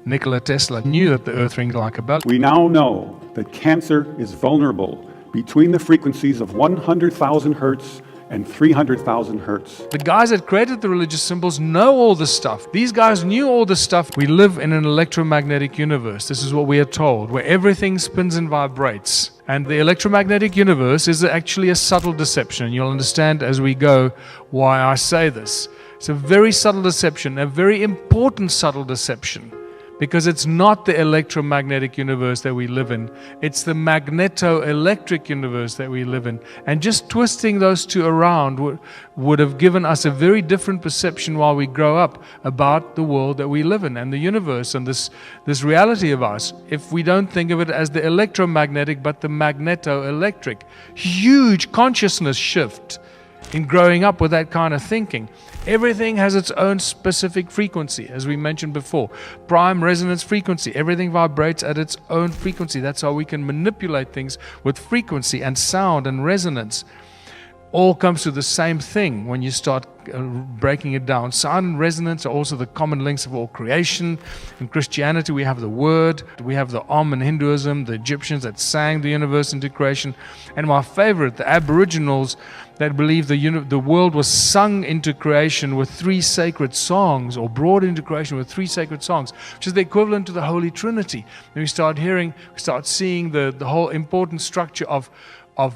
Nikola Tesla knew that the Earth rings like a bell. We now know that cancer is vulnerable between the frequencies of 100,000 hertz and 300,000 hertz. The guys that created the religious symbols know all this stuff. These guys knew all this stuff. We live in an electromagnetic universe. This is what we are told, where everything spins and vibrates. And the electromagnetic universe is actually a subtle deception. You'll understand as we go why I say this. It's a very subtle deception, a very important subtle deception. Because it's not the electromagnetic universe that we live in. It's the magneto-electric universe that we live in. And just twisting those two around would have given us a very different perception while we grow up about the world that we live in and the universe and this reality of us, if we don't think of it as the electromagnetic but the magneto-electric. Huge consciousness shift in growing up with that kind of thinking. Everything has its own specific frequency, as we mentioned before. Prime resonance frequency. Everything vibrates at its own frequency. That's how we can manipulate things with frequency and sound and resonance. All comes to the same thing when you start breaking it down. Sound and resonance are also the common links of all creation. In Christianity, we have the Word, we have the Om in Hinduism, the Egyptians that sang the universe into creation, and my favorite, the Aboriginals that believe the world was sung into creation with 3 sacred songs, or brought into creation with 3 sacred songs, which is the equivalent to the Holy Trinity. And we start seeing the whole important structure of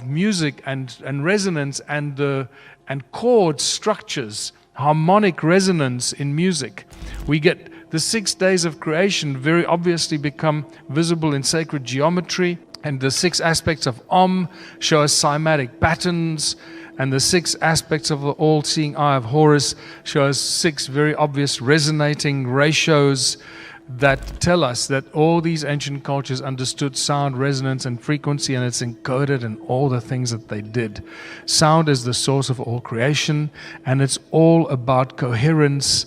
music and resonance and chord structures, harmonic resonance in music. We get the 6 days of creation very obviously become visible in sacred geometry, and the 6 aspects of Om show us cymatic patterns, and the 6 aspects of the all-seeing eye of Horus show us 6 very obvious resonating ratios that tell us that all these ancient cultures understood sound, resonance, and frequency, and it's encoded in all the things that they did. Sound is the source of all creation, and it's all about coherence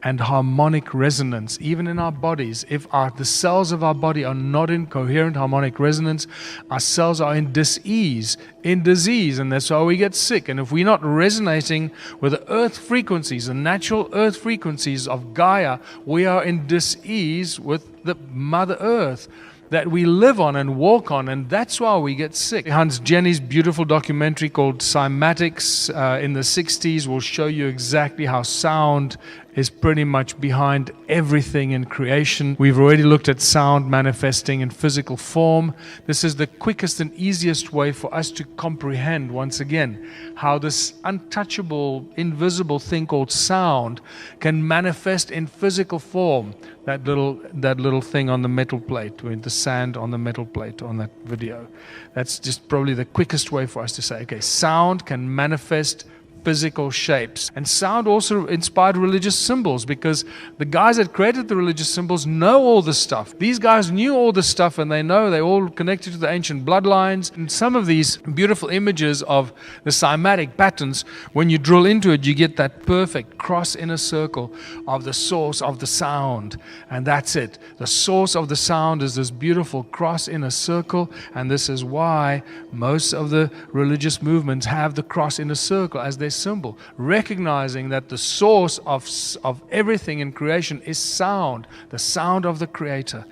and harmonic resonance. Even in our bodies, if the cells of our body are not in coherent harmonic resonance, our cells are in disease, and that's why we get sick. And if we're not resonating with the earth frequencies, the natural earth frequencies of Gaia, we are in disease with the Mother Earth that we live on and walk on, and that's why we get sick. Hans Jenny's beautiful documentary called Cymatics in the 60s will show you exactly how sound is pretty much behind everything in creation. We've already looked at sound manifesting in physical form. This is the quickest and easiest way for us to comprehend, once again, how this untouchable, invisible thing called sound can manifest in physical form. That little thing on the metal plate, with the sand on the metal plate on that video. That's just probably the quickest way for us to say, okay, sound can manifest physical shapes. And sound also inspired religious symbols, because the guys that created the religious symbols know all this stuff. These guys knew all this stuff, and they know they're all connected to the ancient bloodlines. And some of these beautiful images of the cymatic patterns, when you drill into it, you get that perfect cross in a circle of the source of the sound. And that's it. The source of the sound is this beautiful cross in a circle, and this is why most of the religious movements have the cross in a circle as their symbol, recognizing that the source of everything in creation is sound, the sound of the Creator.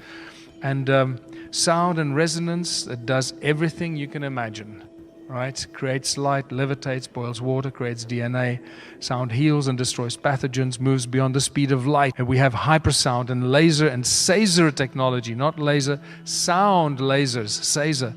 And sound and resonance, it does everything you can imagine, right? Creates light, levitates, boils water, creates DNA. Sound heals and destroys pathogens, moves beyond the speed of light. And we have hypersound and laser and Saser technology, not laser, sound lasers, Saser.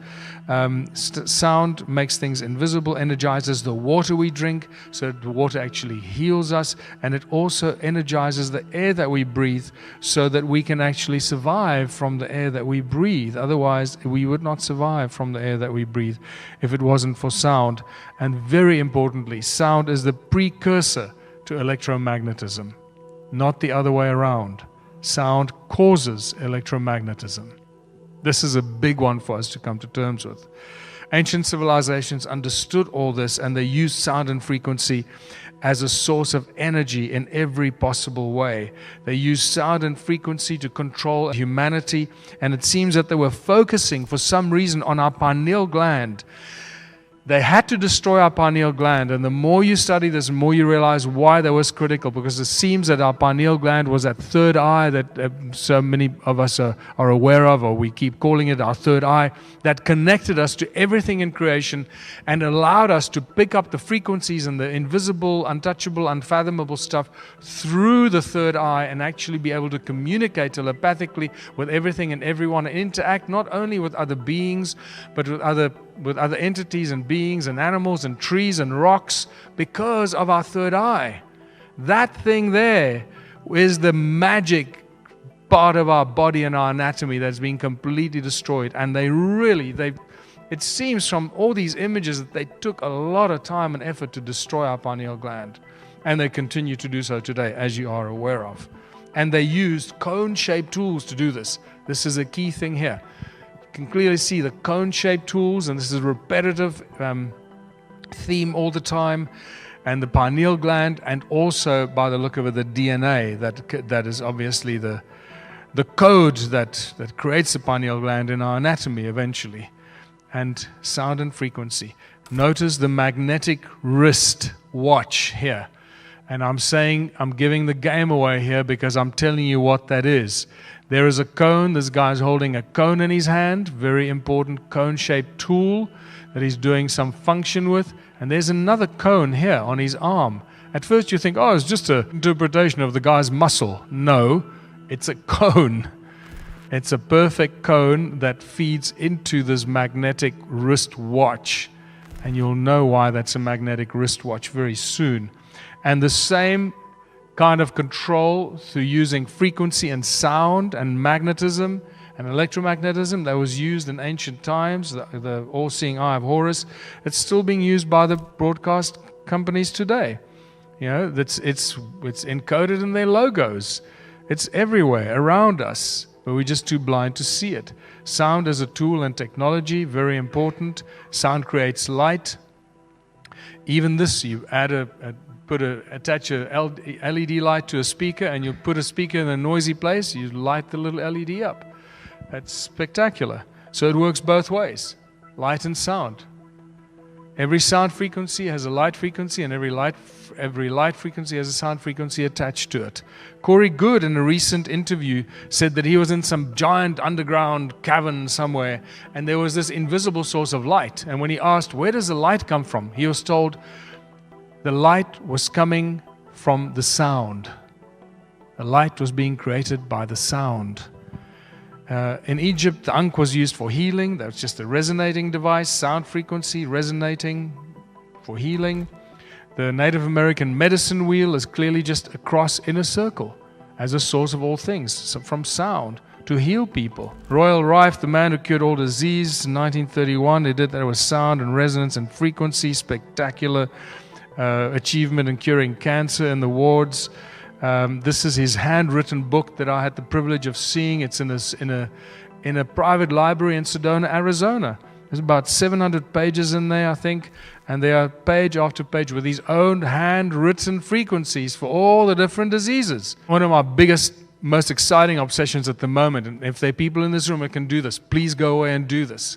Sound makes things invisible, energizes the water we drink, so the water actually heals us, and it also energizes the air that we breathe, so that we can actually survive from the air that we breathe. Otherwise, we would not survive from the air that we breathe if it wasn't for sound. And very importantly, sound is the precursor to electromagnetism, not the other way around. Sound causes electromagnetism. This is a big one for us to come to terms with. Ancient civilizations understood all this, and they used sound and frequency as a source of energy in every possible way. They used sound and frequency to control humanity, and it seems that they were focusing for some reason on our pineal gland. they had to destroy our pineal gland, and the more you study this, the more you realize why that was critical, because it seems that our pineal gland was that third eye that so many of us are aware of, or we keep calling it our third eye, that connected us to everything in creation and allowed us to pick up the frequencies and the invisible, untouchable, unfathomable stuff through the third eye and actually be able to communicate telepathically with everything and everyone and interact not only with other beings, but with other entities and beings and animals and trees and rocks because of our third eye. That thing there is the magic part of our body and our anatomy that's been completely destroyed. And it seems from all these images that they took a lot of time and effort to destroy our pineal gland. And they continue to do so today, as you are aware of. And they used cone-shaped tools to do this. This is a key thing here. Can clearly see the cone-shaped tools, and this is a repetitive theme all the time, and the pineal gland, and also by the look of it, the DNA that is obviously the code that creates the pineal gland in our anatomy eventually, and sound and frequency. Notice the magnetic wrist watch here, and I'm giving the game away here because I'm telling you what that is. There is a cone. This guy's holding a cone in his hand, very important cone-shaped tool that he's doing some function with. And there's another cone here on his arm. At first you think, oh, it's just an interpretation of the guy's muscle. No, it's a cone. It's a perfect cone that feeds into this magnetic wrist watch. And you'll know why that's a magnetic wrist watch very soon. And the same kind of control through using frequency and sound and magnetism and electromagnetism that was used in ancient times, the all-seeing eye of Horus. It's still being used by the broadcast companies today. You know, it's encoded in their logos. It's everywhere around us, but we're just too blind to see it. Sound as a tool and technology, very important. Sound creates light. Even this, you add attach a LED light to a speaker, and you put a speaker in a noisy place, you light the little LED up. That's spectacular. So it works both ways, light and sound. Every sound frequency has a light frequency, and every light frequency has a sound frequency attached to it. Corey Good, in a recent interview, said that he was in some giant underground cavern somewhere, and there was this invisible source of light. And when he asked, where does the light come from? He was told, the light was coming from the sound. The light was being created by the sound. In Egypt, the ankh was used for healing. That was just a resonating device, sound frequency, resonating for healing. The Native American medicine wheel is clearly just a cross in a circle as a source of all things, so from sound to heal people. Royal Rife, the man who cured all disease in 1931, he did that with sound and resonance and frequency, spectacular achievement in curing cancer in the wards. This is his handwritten book that I had the privilege of seeing. It's in a private library in Sedona, Arizona. There's about 700 pages in there, I think, and there are page after page with his own handwritten frequencies for all the different diseases. One of my biggest, most exciting obsessions at the moment, and if there are people in this room that can do this, please go away and do this.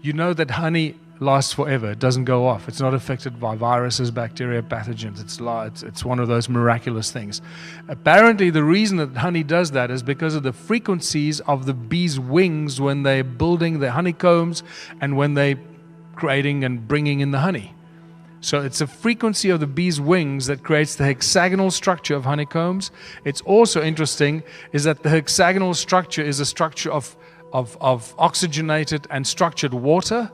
You know that honey lasts forever. It doesn't go off. It's not affected by viruses, bacteria, pathogens. It's one of those miraculous things. Apparently, the reason that honey does that is because of the frequencies of the bees' wings when they're building their honeycombs and when they're creating and bringing in the honey. So it's a frequency of the bees' wings that creates the hexagonal structure of honeycombs. It's also interesting is that the hexagonal structure is a structure of oxygenated and structured water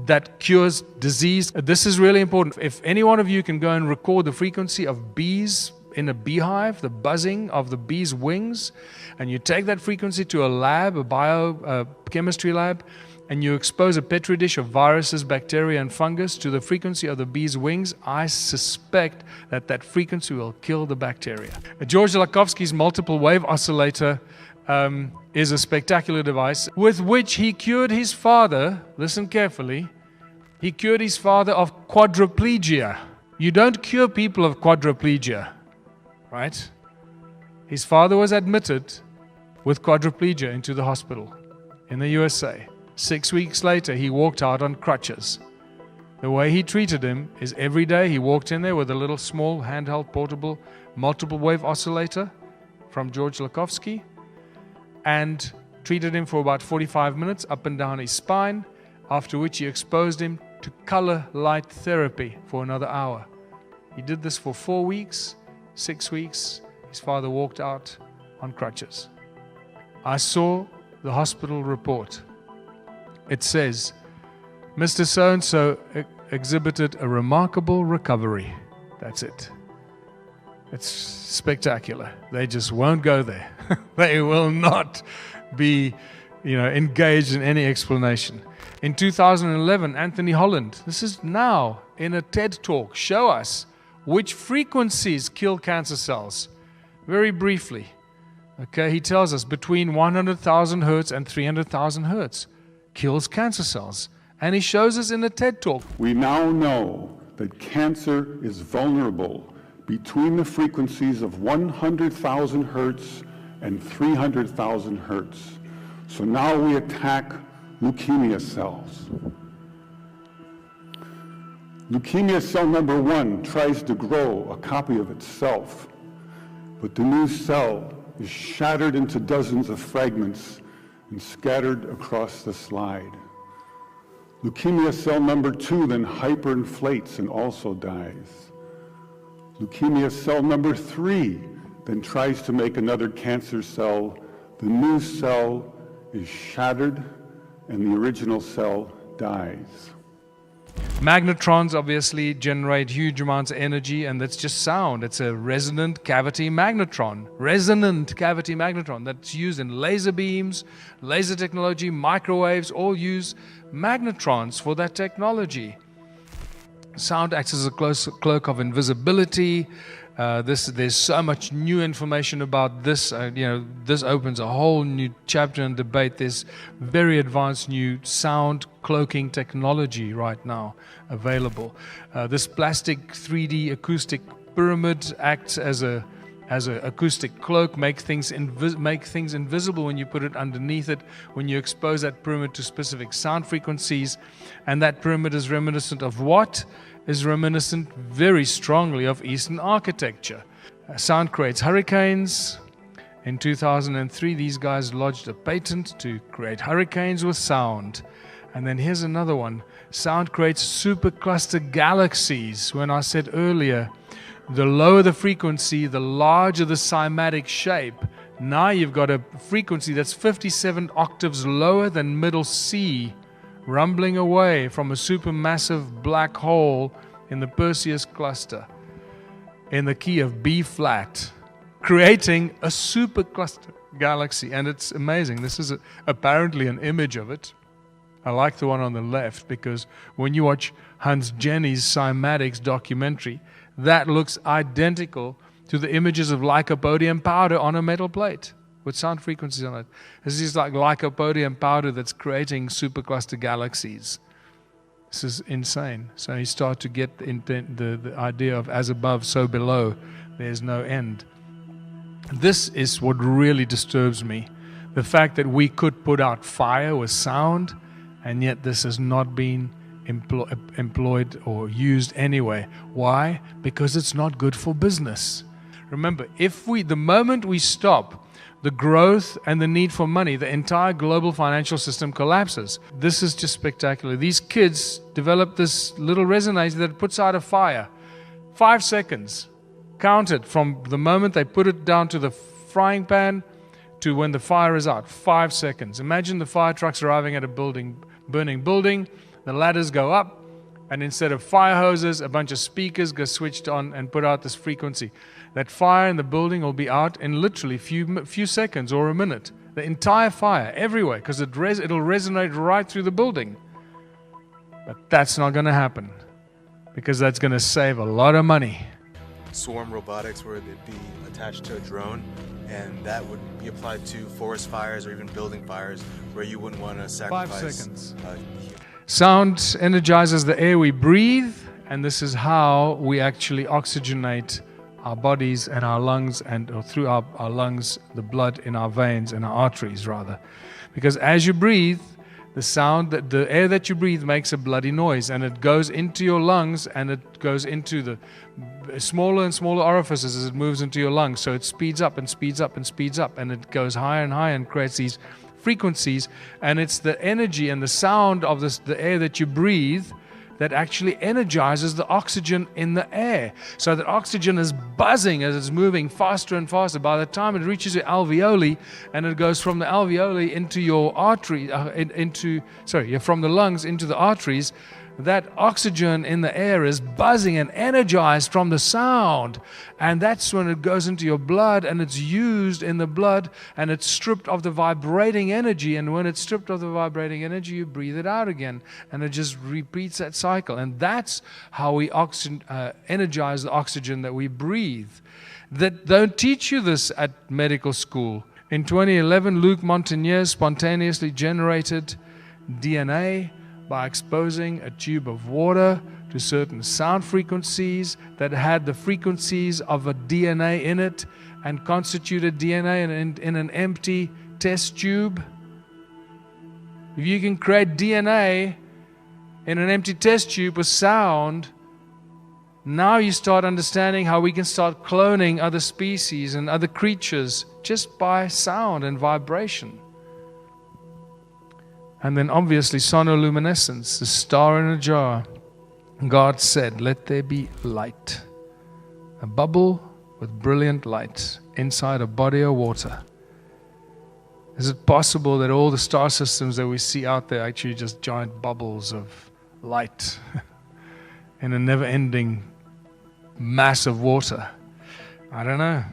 that cures disease. This is really important. If any one of you can go and record the frequency of bees in a beehive, the buzzing of the bees' wings, and you take that frequency to a lab, a biochemistry lab, and you expose a petri dish of viruses, bacteria, and fungus to the frequency of the bees' wings, I suspect that that frequency will kill the bacteria. George Lakhovsky's multiple wave oscillator is a spectacular device with which he cured his father, listen carefully, he cured his father of quadriplegia. You don't cure people of quadriplegia, right? His father was admitted with quadriplegia into the hospital in the USA. 6 weeks later, he walked out on crutches. The way he treated him is every day he walked in there with a little small handheld portable multiple wave oscillator from George Lakhovsky and treated him for about 45 minutes up and down his spine, after which he exposed him to color light therapy for another hour. He did this for 4 weeks, 6 weeks. His father walked out on crutches. I saw the hospital report. It says, Mr. So-and-so exhibited a remarkable recovery. That's it. It's spectacular. They just won't go there. They will not be, engaged in any explanation. In 2011, Anthony Holland, this is now in a TED Talk, show us which frequencies kill cancer cells. Very briefly. Okay, he tells us between 100,000 hertz and 300,000 hertz kills cancer cells. And he shows us in a TED Talk. We now know that cancer is vulnerable between the frequencies of 100,000 hertz and 300,000 hertz. So now we attack leukemia cells. Leukemia cell number 1 tries to grow a copy of itself, but the new cell is shattered into dozens of fragments and scattered across the slide. Leukemia cell number 2 then hyperinflates and also dies. Leukemia cell number 3 then tries to make another cancer cell. The new cell is shattered and the original cell dies. Magnetrons obviously generate huge amounts of energy, and that's just sound. It's a resonant cavity magnetron. Resonant cavity magnetron that's used in laser beams, laser technology, microwaves, all use magnetrons for that technology. Sound acts as a cloak of invisibility. There's so much new information about this. This opens a whole new chapter and debate. There's very advanced new sound cloaking technology right now available. This plastic 3D acoustic pyramid acts as a acoustic cloak, make things invisible when you put it underneath it, when you expose that pyramid to specific sound frequencies. And that pyramid is reminiscent of what? Is reminiscent very strongly of Eastern architecture. Sound creates hurricanes. In 2003, these guys lodged a patent to create hurricanes with sound. And then here's another one. Sound creates supercluster galaxies. When I said earlier, the lower the frequency, the larger the cymatic shape. Now you've got a frequency that's 57 octaves lower than middle C, rumbling away from a supermassive black hole in the Perseus cluster in the key of B flat, creating a supercluster galaxy. And it's amazing. This is apparently an image of it. I like the one on the left because when you watch Hans Jenny's Cymatics documentary, that looks identical to the images of lycopodium powder on a metal plate with sound frequencies on it. This is like lycopodium powder that's creating supercluster galaxies. This is insane. So you start to get the idea of as above, so below. There's no end. This is what really disturbs me. The fact that we could put out fire with sound, and yet this has not been employed or used anyway. Why? Because it's not good for business. Remember, the moment we stop the growth and the need for money, the entire global financial system collapses. This is just spectacular. These kids developed this little resonator that puts out a fire. 5 seconds. Count it from the moment they put it down to the frying pan to when the fire is out. 5 seconds. Imagine the fire trucks arriving at a burning building. The ladders go up, and instead of fire hoses, a bunch of speakers get switched on and put out this frequency. That fire in the building will be out in literally few seconds or a minute. The entire fire, everywhere, because it'll resonate right through the building. But that's not going to happen, because that's going to save a lot of money. Swarm robotics, where they'd be attached to a drone, and that would be applied to forest fires or even building fires, where you wouldn't want to sacrifice 5 seconds. Sound energizes the air we breathe, and this is how we actually oxygenate our bodies and our lungs, or through our lungs, the blood in our veins and our arteries rather. Because as you breathe, The sound, that the air that you breathe makes a bloody noise, and it goes into your lungs, and it goes into the smaller and smaller orifices as it moves into your lungs. So it speeds up and speeds up and speeds up, and it goes higher and higher and creates these frequencies. And it's the energy and the sound of the air that you breathe that actually energizes the oxygen in the air. So that oxygen is buzzing as it's moving faster and faster. By the time it reaches your alveoli, and it goes from the alveoli into your artery, from the lungs into the arteries, that oxygen in the air is buzzing and energized from the sound. And that's when it goes into your blood, and it's used in the blood, and it's stripped of the vibrating energy. And when it's stripped of the vibrating energy, you breathe it out again, and it just repeats that cycle. And that's how we energize the oxygen that we breathe. That don't teach you this at medical school. In 2011, Luc Montagnier spontaneously generated DNA by exposing a tube of water to certain sound frequencies that had the frequencies of a DNA in it, and constituted DNA in an empty test tube. If you can create DNA in an empty test tube with sound, now you start understanding how we can start cloning other species and other creatures just by sound and vibration. And then obviously sonoluminescence, the star in a jar. God said, let there be light. A bubble with brilliant light inside a body of water. Is it possible that all the star systems that we see out there are actually just giant bubbles of light in a never-ending mass of water? I don't know.